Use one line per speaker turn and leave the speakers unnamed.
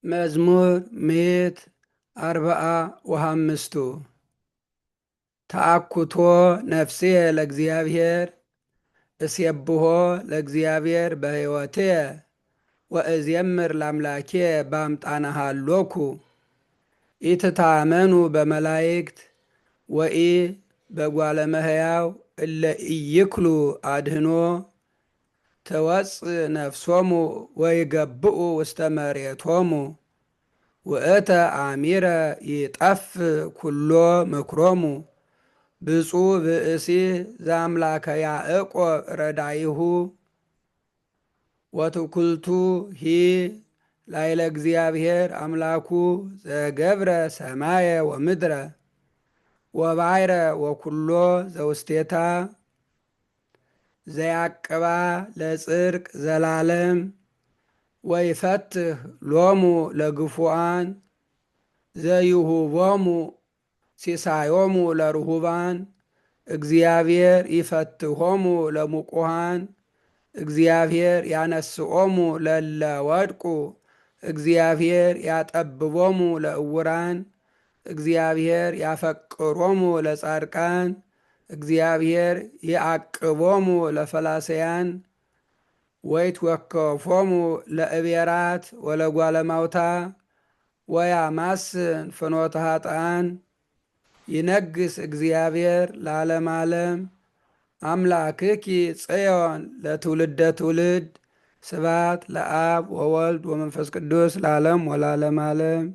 መዝሙር ምዕት አርብዓ ወሃምስቱ ተአኩቶ ነፍስየ ለእግዚአብሔር እስየብሖ ለእግዚአብሔር በሕይወትየ ወእዜምር ለአምላክየ በአምጣነ ሀሎኩ ኢትታመኑ በመላእክት ወኢ በጓለ እመሕያው እለ ኢይክሉ አድህኖ ተወፅእ ነፍሶሙ ወይገብኡ ውስተ መሬቶሙ ውእተ አሚረ ይጠፍእ ኩሎ ምክሮሙ ብፁዕ ብእሲ ዘአምላከ ያዕቆብ ረዳይሁ ወትኩልቱ ሂ ላይለ እግዚአብሔር አምላኩ ዘገብረ ሰማየ ወምድረ ወባይረ ወኩሎ ዘውስቴታ ዘያቅባ ለጽድቅ ዘላለም ወይፈትህ ሎሙ ለግፉአን ዘይሁቦሙ ሲሳዮሙ ለርሁባን እግዚአብሔር ይፈትሆሙ ለሙቁሃን እግዚአብሔር ያነስኦሙ ለለ ወድቁ እግዚአብሔር ያጠብቦሙ ለእውራን እግዚአብሔር ያፈቅሮሙ ለጻድቃን እግዚአብሔር ይዓቅቦሙ ለፈላሰያን ወይትወከፎሙ ለእቤራት ወለጓለማውታ ወያማስን ፍኖተ ኃጥኣን ይነግስ እግዚአብሔር ለዓለም ዓለም አምላክኪ ጽዮን ለትውልደ ትውልድ ስብሐት ለአብ ወወልድ ወመንፈስ ቅዱስ ለዓለም ወለዓለመ ዓለም።